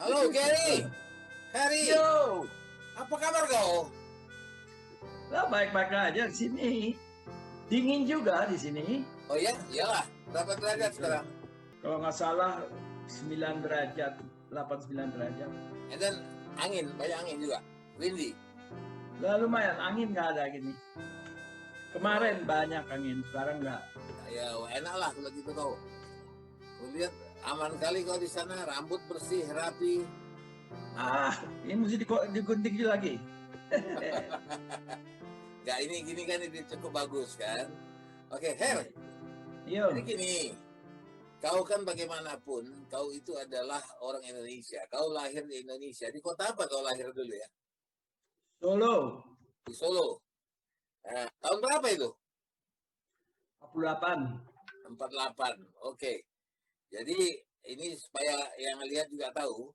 Halo Gary, Harry, Yo, apa kabar kau? lah baik-baik aja di sini. Dingin juga di sini. Oh ya, iyalah. Berapa derajat sekarang? Kalau nggak salah 9 derajat, 8-9 derajat. Dan angin, banyak angin juga. Windy. Lah lumayan, angin nggak ada gini. Kemarin banyak angin, sekarang nggak. Ya enak lah kalau gitu kau. Kau lihat aman kali kau di sana, rambut bersih, rapi. Ini mesti digunting lagi. Gak ini gini kan ini cukup bagus kan? Oke, Her. Yo, Jadi gini, kau kan bagaimanapun, kau itu adalah orang Indonesia. Kau lahir di Indonesia. Di kota apa kau lahir dulu ya? Solo, Di Solo. Nah, tahun berapa itu? 48. 48. Oke. Jadi ini supaya yang lihat juga tahu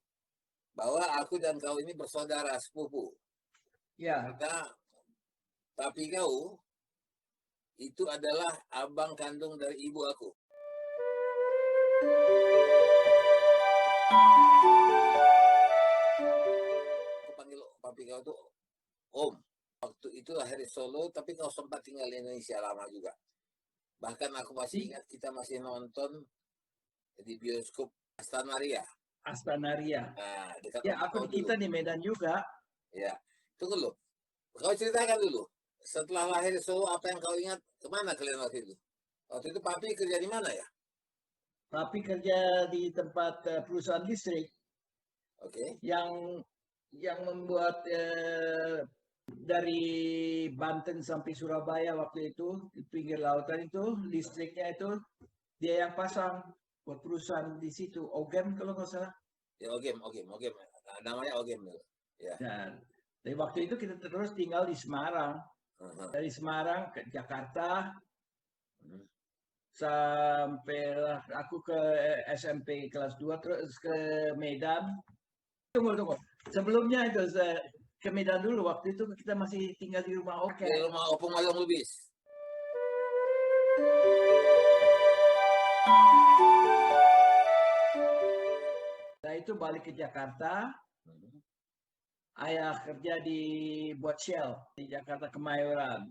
bahwa aku dan kau ini bersaudara sepupu. Ya, Karena papi kau itu adalah abang kandung dari ibu aku. Aku panggil papi kau tuh Om. Waktu itu lahir di Solo, tapi kau sempat tinggal di Indonesia lama juga. Bahkan aku masih ingat kita masih nonton di bioskop Astanaria. Astanaria. Nah, dekat Ya, rumah aku kau di kita dulu. di Medan juga. Ya, tunggu dulu. Kau ceritakan dulu. Setelah lahir di Solo, apa yang kau ingat? Kemana kalian waktu itu? Waktu itu papi kerja di mana ya? Tapi kerja di tempat perusahaan listrik Oke. yang membuat dari Banten sampai Surabaya waktu itu di pinggir lautan itu listriknya itu dia yang pasang buat perusahaan di situ Ogem kalau nggak salah. Ya, Ogem. Nah, namanya Ogem. Ya. Dan dari waktu itu kita terus tinggal di Semarang. Dari Semarang ke Jakarta sampai aku ke SMP kelas 2 terus ke Medan. Tunggu. Sebelumnya itu ke Medan dulu. Waktu itu kita masih tinggal di rumah Di rumah Opung Malung Lubis. Nah itu balik ke Jakarta. Ayah kerja buat Shell di Jakarta Kemayoran.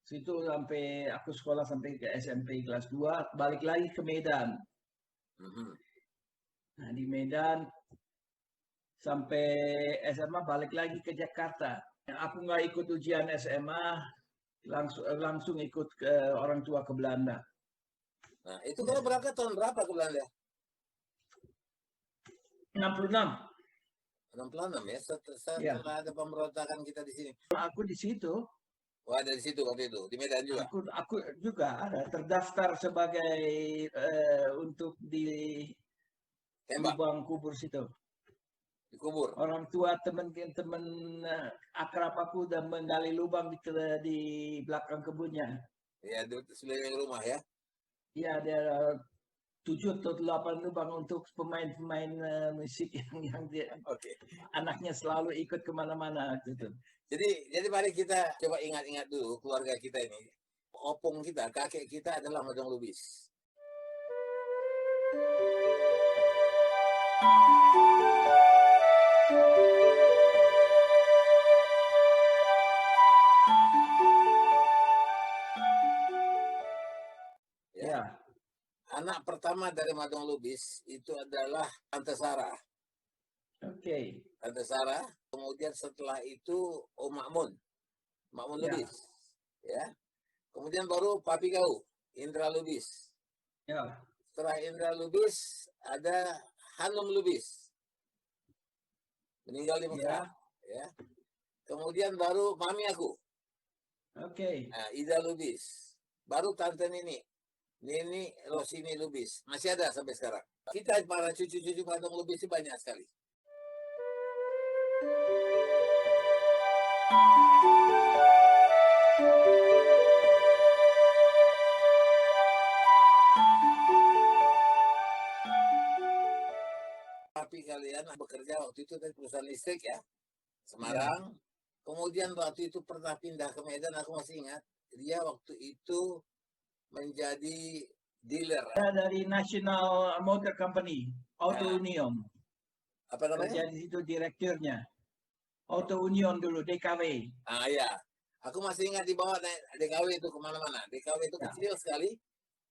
Situ sampai aku sekolah sampai ke SMP kelas 2, balik lagi ke Medan. Nah, di Medan sampai SMA balik lagi ke Jakarta. Aku nggak ikut ujian SMA, langsung ikut ke orang tua ke Belanda. Nah, itu kau berangkat tahun berapa ke Belanda? 66. 66 ya, setelah Ya. ada pemberontakan kita di sini. Aku di situ. Wah, dari situ waktu itu, di Medan juga. Aku juga ada terdaftar sebagai untuk di Tembak, lubang kubur situ. dikubur. Orang tua teman-teman akrab aku udah menggali lubang di belakang kebunnya. Ya, di sekeliling rumah ya. Iya, ada 7 atau 8 lubang untuk pemain-pemain musik yang Oke. anaknya selalu ikut kemana-mana gitu. Jadi mari kita coba ingat-ingat dulu keluarga kita ini. Opung kita, kakek kita adalah Madong Lubis. Ya. Anak pertama dari Madong Lubis itu adalah Tante Sarah. Oke. Tante Sarah. Kemudian setelah itu Om Makmun. Makmun Lubis. Ya. Kemudian baru papi kau, Indra Lubis. Ya. Setelah Indra Lubis ada Hanum Lubis. Meninggal di Mekah. Ya. Kemudian baru mami aku. Oke. Nah, Ida Lubis. Baru tante Nini Rosini Lubis. Masih ada sampai sekarang. Kita para cucu-cucu Madong Lubis itu banyak sekali. Papi kalian bekerja waktu itu di perusahaan listrik ya, Semarang. Kemudian waktu itu pernah pindah ke Medan, aku masih ingat. Dia waktu itu menjadi dealer. Dari National Motor Company, Auto Union. Apa namanya? Kerja di situ direkturnya. Auto Union dulu, DKW. Ah ya, aku masih ingat dibawa naik DKW itu kemana-mana. DKW itu Ya. kecil sekali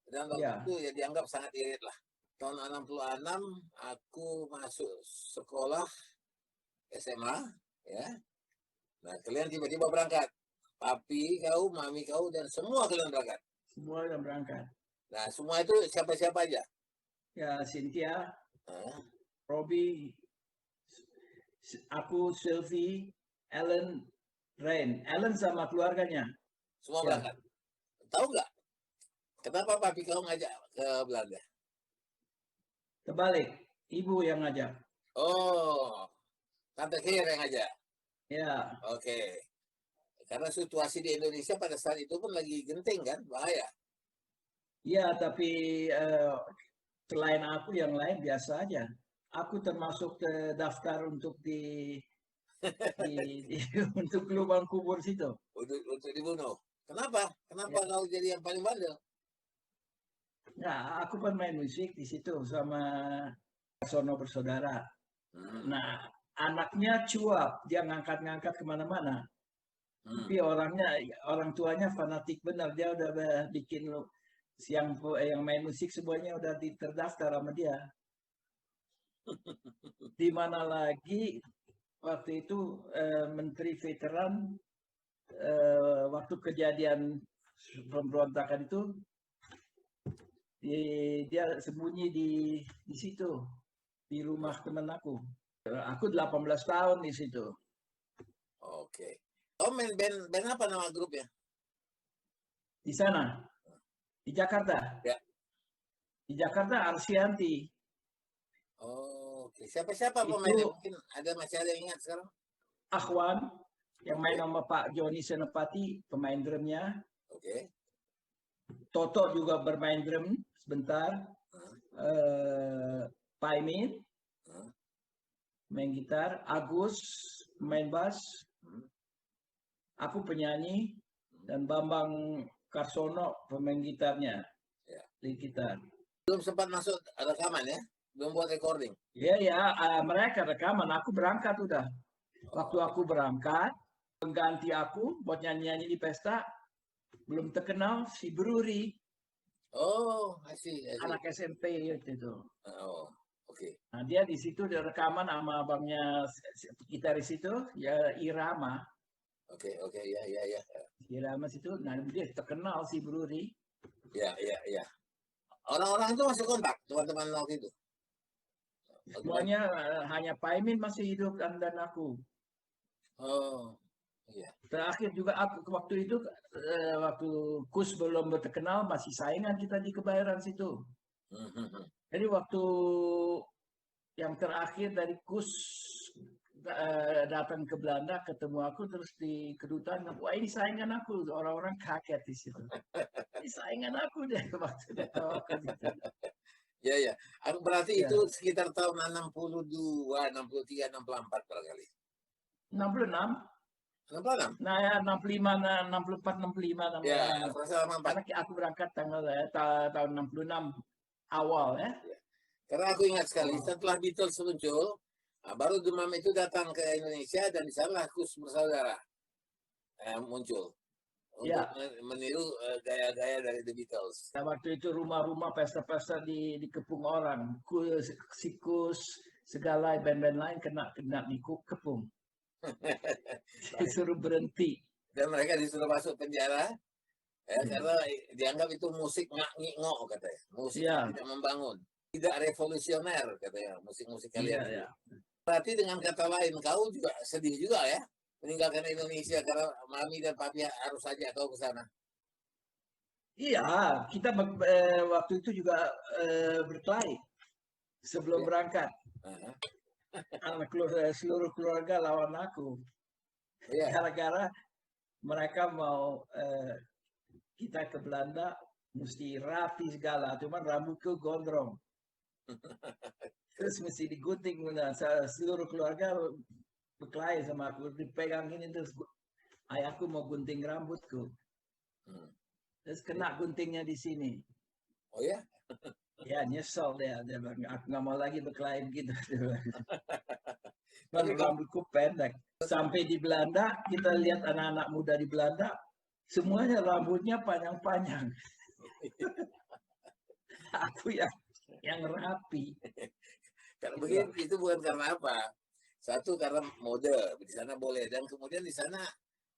dan waktu Ya. itu ya dianggap sangat irit lah. Tahun 66 aku masuk sekolah SMA ya. Nah, kalian tiba-tiba berangkat. Papi kau, mami kau dan semua kalian berangkat. Semua udah berangkat. Nah, semua itu siapa-siapa aja. Ya, Cynthia, Nah, Robbie, aku, Sylvie, Ellen, Rain. Ellen sama keluarganya. semua Ya. berangkat. Tahu nggak kenapa papi kau ngajak ke Belanda? Terbalik, ibu yang ngajak. Oh, Tante Kir yang ngajak. Ya, Oke. Karena situasi di Indonesia pada saat itu pun lagi genting kan, bahaya. ya, tapi selain aku yang lain biasa aja. Aku termasuk daftar untuk untuk lubang kubur situ. Untuk dibunuh. Kenapa? Kenapa Ya. kau jadi yang paling bandel? Nah, aku pemain musik di situ sama Sono bersaudara. Hmm, Nah, anaknya cuap, dia ngangkat-ngangkat kemana-mana. hmm. Tapi orang tuanya fanatik benar. Dia udah bikin yang main musik semuanya udah terdaftar sama dia. Di mana lagi waktu itu Menteri Veteran waktu kejadian pemberontakan itu dia sembunyi di situ di rumah teman aku. Aku 18 tahun di situ. Oke. Oh, main band apa nama grupnya? Di sana, di Jakarta. Ya. Di Jakarta Arsianti. Oh, oke. Siapa-siapa pemainnya? Itu Mungkin masih ada yang ingat sekarang? Ahwan yang main Oke. sama Pak Joni Senopati, pemain drumnya. Oke. Toto juga bermain drum sebentar. Hmm, Paimin hmm, main gitar, Agus main bass, hmm, aku penyanyi, dan Bambang Karsono pemain gitarnya, ya. lead gitar. Belum sempat masuk rekaman ya? Belum buat recording? Ya ya, mereka rekaman, aku berangkat udah. Waktu Oh, aku berangkat, pengganti aku buat nyanyi-nyanyi di pesta belum terkenal si Bruri, oh, I see. anak SMP itu. Oh, oke. Nah, dia di situ dia rekaman sama abangnya gitaris itu, ya Irama. Oke, oke, ya, ya, ya. Irama situ, nah dia terkenal si Bruri. Ya, ya, ya. Orang-orang itu masih kontak, teman-teman waktu itu. Semuanya hanya Paimin masih hidup dan aku. Oh, iya. Terakhir juga aku waktu itu waktu Kus belum terkenal masih saingan kita di Kebayoran situ. Hmm, hmm, hmm. Jadi waktu yang terakhir dari Kus datang ke Belanda ketemu aku terus di kedutaan, wah ini saingan aku, orang-orang kaget di situ. Ini saingan aku deh waktu datang ke situ. Ya, ya. Aku berarti Ya. itu sekitar tahun 62, 63, 64 barangkali. 66, 66? nah ya 65, 64, 65 Ya, namanya. aku rasa 64. Karena aku berangkat tahun 66 awal ya. Ya. Karena aku ingat sekali, Awal. setelah Beatles muncul, baru Demam itu datang ke Indonesia dan di sana Kus bersaudara muncul untuk Ya, meniru gaya-gaya dari The Beatles. nah, waktu itu rumah-rumah pesta-pesta dikepung orang. Sikus, segala band-band lain kena dikepung. Disuruh berhenti. Dan mereka disuruh masuk penjara ya, karena dianggap itu musik ngak-ngok katanya. Musik yang Ya, tidak membangun. Tidak revolusioner katanya musik-musik kalian iya, itu. ya. Berarti dengan kata lain, kau juga sedih juga ya meninggalkan Indonesia karena mami dan papi harus saja kau ke sana. Iya, kita waktu itu juga berkelahi sebelum Ya. berangkat. Uh-huh. Seluruh keluarga lawan aku. Iya. Gara-gara mereka mau kita ke Belanda mesti rapi segala, cuman rambutku gondrong. Terus mesti digunting, seluruh keluarga berkelahi sama aku, dipegang ini terus ayahku mau gunting rambutku. Hmm. Terus kena guntingnya di sini. Oh ya? Ya nyesel dia bilang, aku nggak mau lagi berkelahi gitu. Tapi rambutku pendek. Sampai di Belanda, kita lihat anak-anak muda di Belanda, semuanya rambutnya panjang-panjang. Aku yang rapi. kalau begitu itu bukan karena apa. Satu karena mode di sana boleh, dan kemudian di sana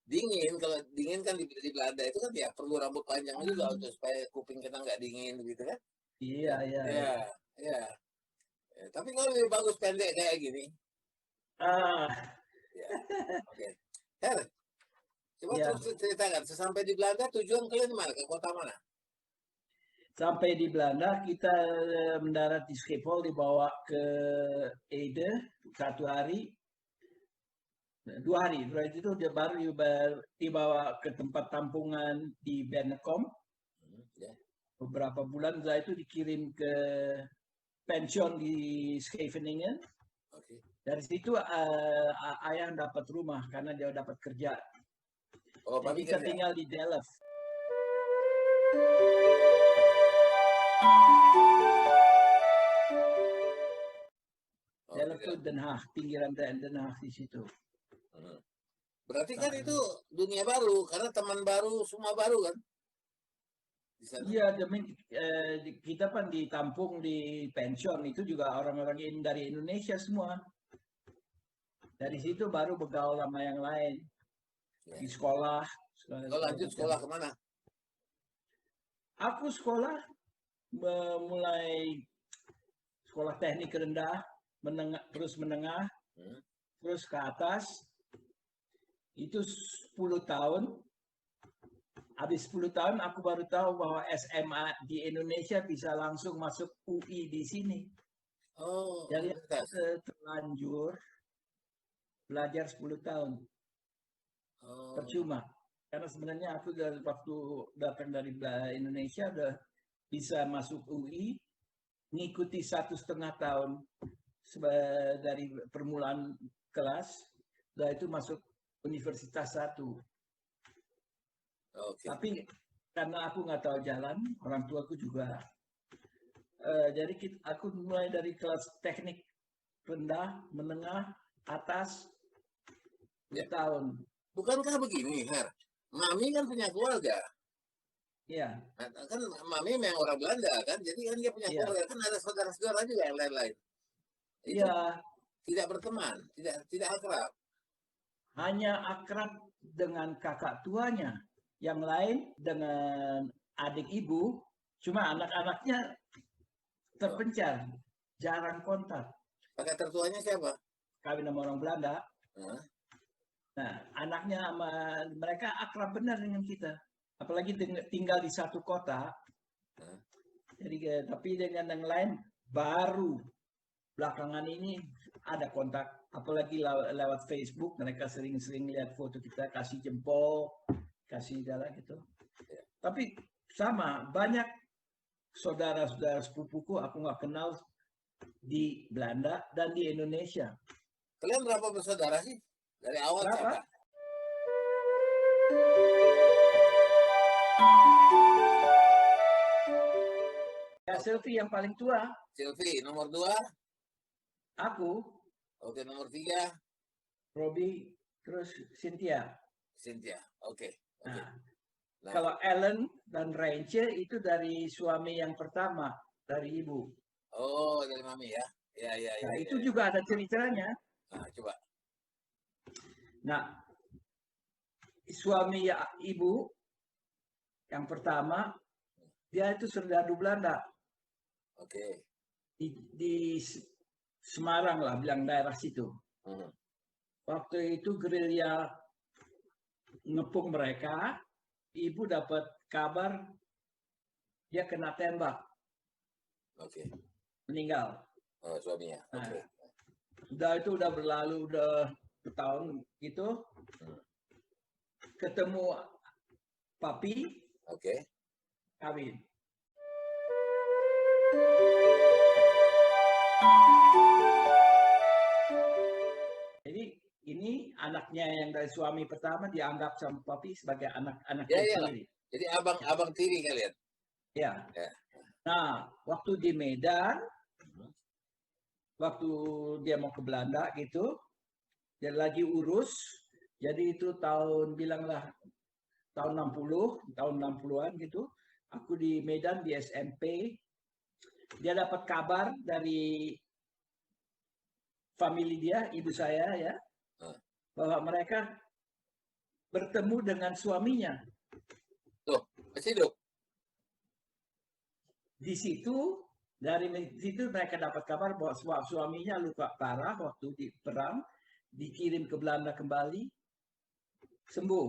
dingin. Kalau dingin kan di Belanda itu kan ya perlu rambut panjang juga untuk supaya kuping kita nggak dingin gitu kan. Iya. Ya. Tapi kalau lebih bagus pendek kayak gini. Ah, Ya. Oke. Her, coba ya. terus ceritakan. Sesampai di Belanda tujuan kalian mana? Ke kota mana? Sampai di Belanda, kita mendarat di Schiphol, dibawa ke Ede 1 hari. 2 hari. Setelah itu dia baru dibawa ke tempat tampungan di Bennekom. Ya. Beberapa bulan setelah itu dikirim ke pensiun di Scheveningen. Oke. Dari situ ayah dapat rumah karena dia dapat kerja. Oh, Jadi kita tinggal di Delft. Delft itu Den Haag, pinggiran Den Haag di situ. Berarti kan itu dunia baru, karena teman baru, semua baru kan? Iya, kita kan ditampung di pensiun, itu juga orang-orang dari Indonesia semua. Dari situ baru bergaul sama yang lain. Di sekolah. Kau lanjut sekolah kemana? Aku sekolah mulai sekolah teknik rendah, terus menengah, terus ke atas. Itu 10 tahun. Habis 10 tahun aku baru tahu bahwa SMA di Indonesia bisa langsung masuk UI di sini. Oh, jadi terlanjur belajar 10 tahun. Percuma. Karena sebenarnya aku dari waktu datang dari Indonesia udah bisa masuk UI, ngikuti 1,5 tahun dari permulaan kelas, udah itu masuk Universitas 1. Tapi karena aku nggak tahu jalan, orang tuaku juga. Jadi aku mulai dari kelas teknik rendah, menengah, atas 10 tahun. Bukankah begini, Her? Mami kan punya keluarga. Iya. Kan Mami memang orang Belanda kan, jadi kan dia punya keluarga, kan ada saudara-saudara juga yang lain-lain. Iya. Tidak berteman, tidak akrab. Hanya akrab dengan kakak tuanya. Yang lain dengan adik ibu, cuma anak-anaknya terpencar, jarang kontak. Kakak tertuanya siapa? Kawin sama orang Belanda. Nah, anaknya sama mereka akrab benar dengan kita. Apalagi tinggal di satu kota. Jadi, tapi dengan yang lain baru belakangan ini ada kontak. Apalagi lewat Facebook, mereka sering-sering lihat foto kita, kasih jempol, kasih jalan gitu. Tapi sama, banyak saudara-saudara sepupuku aku nggak kenal di Belanda dan di Indonesia. Kalian berapa bersaudara sih? Dari awal berapa? Siapa? Ya, Sylvie yang paling tua. Sylvie, nomor 2? Aku. Oke, nomor 3? Robi, terus Cynthia. Cynthia, oke. Nah, kalau Ellen dan Rachel itu dari suami yang pertama, dari ibu. Oh, dari Mami ya? Ya. Nah, itu juga ada ceritanya. Nah, coba. Nah, suami ibu yang pertama, dia itu serdadu Belanda. Oke. Di Semarang lah, bilang daerah situ. Waktu itu gerilya ngepung mereka, ibu dapat kabar dia kena tembak. Oke. Meninggal. Oh, suaminya. Oke. Itu udah berlalu, udah bertahun gitu. Ketemu papi. Oke. Kawin. Jadi ini anaknya yang dari suami pertama dianggap sama papi sebagai anak-anaknya sendiri. Jadi abang tiri kalian. Ya. Nah, waktu di Medan, waktu dia mau ke Belanda gitu, dia lagi urus. Jadi itu bilanglah tahun 60-an gitu. Aku di Medan di SMP. Dia dapat kabar dari famili dia, ibu saya ya, bahwa mereka bertemu dengan suaminya. Tuh, masih hidup. Di situ mereka dapat kabar bahwa suaminya luka parah waktu di perang, dikirim ke Belanda kembali, sembuh.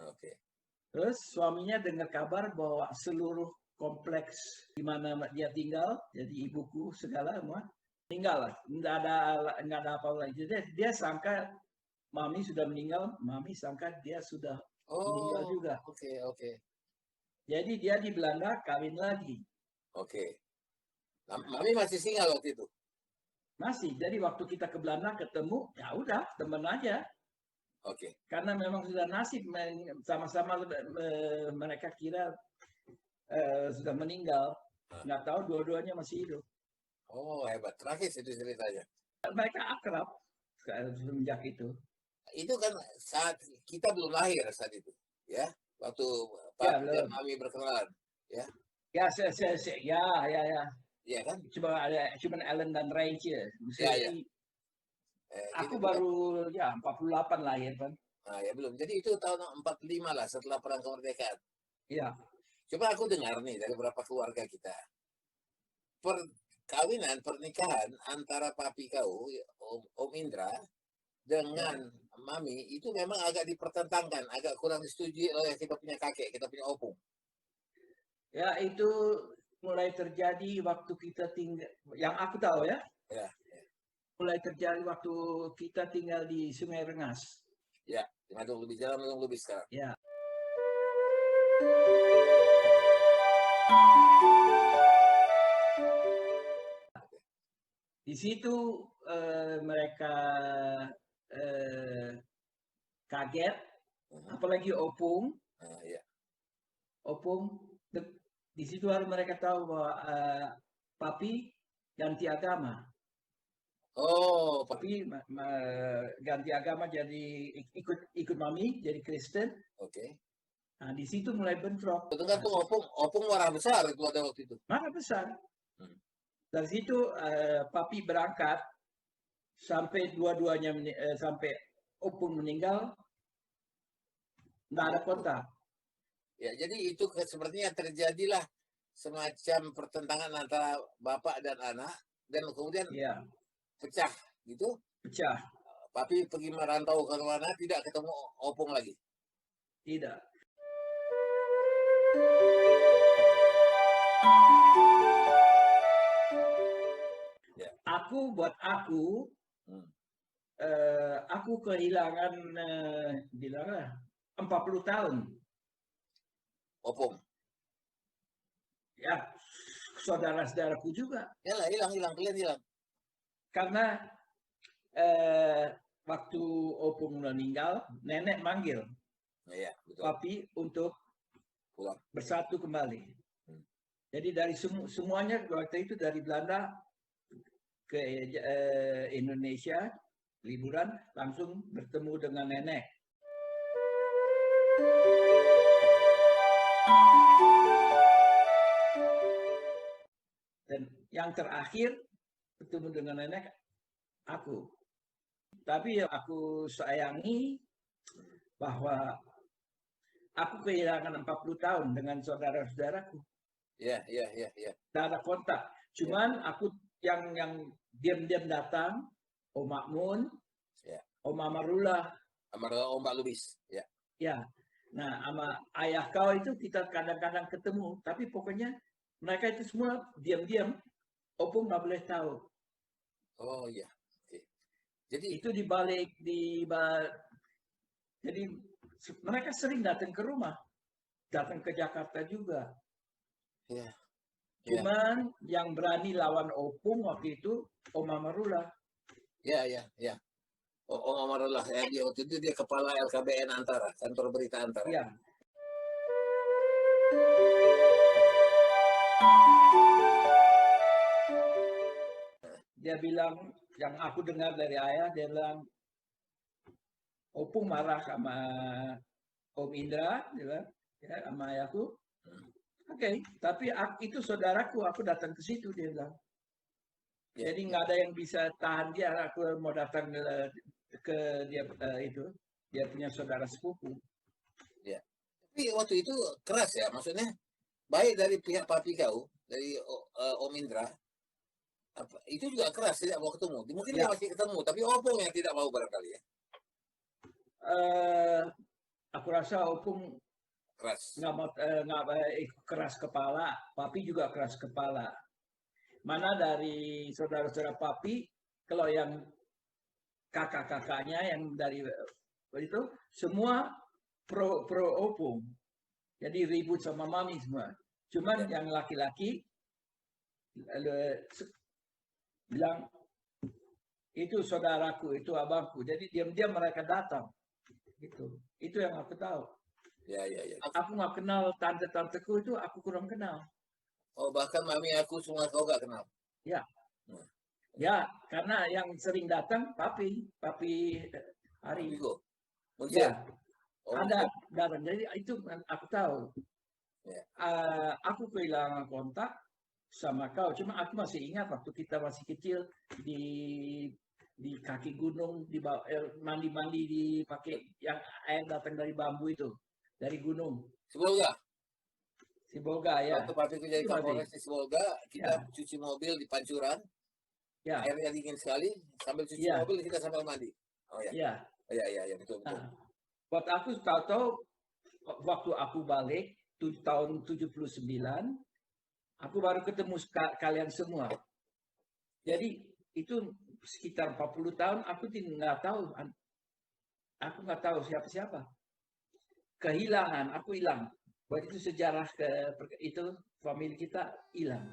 Oke. Terus suaminya dengar kabar bahwa seluruh kompleks di mana dia tinggal, jadi ibuku segala semua tinggal lah, nggak ada apa lagi. Jadi dia sangka mami sudah meninggal, mami sangka dia sudah meninggal juga. Oke. Jadi dia di Belanda kawin lagi. Oke. Mami masih single waktu itu? Masih. Jadi waktu kita ke Belanda ketemu, ya udah teman aja. Oke. Karena memang sudah nasib sama-sama mereka kira sudah meninggal. Nggak tahu dua-duanya masih hidup. Oh, hebat. Tragis itu ceritanya. Mereka akrab semenjak itu. Itu kan saat kita belum lahir saat itu, ya. Waktu Papi dan Mami berkenalan, ya. Ya. Iya kan? Cuma Ellen dan Ray aja. Ya. Aku baru 48 lahir kan. Nah, ya belum. Jadi itu tahun 45 lah setelah perang kemerdekaan. Iya. Coba aku dengar nih dari beberapa keluarga kita. Pernikahan antara papi kau, Om Indra, dengan Mami itu memang agak dipertentangkan, agak kurang disetujui oleh kita punya kakek, kita punya opung. Ya, itu mulai terjadi waktu kita tinggal, yang aku tahu ya. Mulai terjadi waktu kita tinggal di Sungai Rengas. Ya, di Madung Lubis, Jalan Madung Lubis sekarang. Ya. Di situ mereka kaget, apalagi opung. Opung, di situ harus mereka tahu bahwa papi ganti agama. Oh, papi ganti agama jadi ikut mami jadi Kristen. Oke. Nah, di situ mulai bentrok. Dengar tuh opung marah besar itu pada waktu itu. Marah besar. Dari situ papi berangkat sampai dua-duanya sampai opung meninggal, nggak ada kontak. Ya, jadi itu sepertinya terjadilah semacam pertentangan antara bapak dan anak, dan kemudian pecah gitu. Pecah. Papi pergi merantau ke mana, tidak ketemu opung lagi. Tidak. Buat aku kehilangan bilanglah 40 tahun. Opung. Ya, saudara-saudaraku juga. Hilang, kalian hilang. Karena waktu opung meninggal, nenek manggil papi untuk pulang, bersatu kembali. Jadi dari semuanya waktu itu dari Belanda ke Indonesia liburan langsung bertemu dengan nenek. Dan yang terakhir bertemu dengan nenek aku. Tapi yang aku sayangi bahwa aku kehilangan 40 tahun dengan saudara-saudaraku. Iya. Tidak ada kontak. Cuman aku yang diam-diam datang, Om Makmun, Om Amarullah, Om Mbak Lubis. Ya. Nah, sama ayah kau itu kita kadang-kadang ketemu, tapi pokoknya mereka itu semua diam-diam. Opung nggak boleh tahu. Oh iya. Oke. Jadi itu jadi mereka sering datang ke rumah, datang ke Jakarta juga. Iya. Cuman yang berani lawan opung waktu itu Om Amarullah. Iya. Om Amarullah, dia waktu itu dia kepala LKBN Antara, kantor berita Antara. Iya. Dia bilang, yang aku dengar dari ayah, dia bilang, Opung marah sama Om Indra, dia bilang, ya, sama ayahku. Oke, tapi itu saudaraku, aku datang ke situ, dia bilang. Ya, Jadi nggak ada yang bisa tahan dia, aku mau datang ke dia itu, dia punya saudara sepupu. ya. Tapi waktu itu keras ya, maksudnya baik dari pihak papi kau, dari Om Indra, itu juga keras tidak mau ketemu. Mungkin dia Ya, masih ketemu, tapi Opung yang tidak mau barangkali ya. aku rasa Opung Keras. nggak keras kepala, papi juga keras kepala. Mana dari saudara-saudara papi, kalau yang kakak-kakaknya yang dari itu semua pro Opung. Jadi ribut sama mami semua. Cuman Ya. yang laki-laki bilang itu saudaraku, itu abangku. Jadi diam-diam mereka datang. Itu yang aku tahu. Ya, ya, ya. Aku nggak kenal tante-tanteku itu, aku kurang kenal. Oh, bahkan mami aku semua kau gak kenal. Ya, Nah, ya, karena yang sering datang papi Hari. Papi kau. Munchen. Ya, Oh, ada Munchen. datang. Jadi itu aku tahu. Ya. Aku kehilangan kontak sama kau. Cuma aku masih ingat waktu kita masih kecil di kaki gunung, di mandi-mandi dipakai yang air datang dari bambu itu, dari gunung. Sibolga. Sibolga ya. Waktu papi ku jadi Itu masih. Kapolres di Sibolga, kita Ya, cuci mobil di Pancuran. ya, Airnya dingin sekali, sambil cuci ya, mobil kita sambil mandi. Oh ya. ya. Ya, ya, ya, betul, betul. Nah, buat aku tahu-tahu waktu aku balik tahun 79, aku baru ketemu kalian semua. Jadi itu sekitar 40 tahun aku nggak tahu. Aku nggak tahu siapa-siapa. Kehilangan, aku hilang. Buat itu sejarah itu famili kita hilang.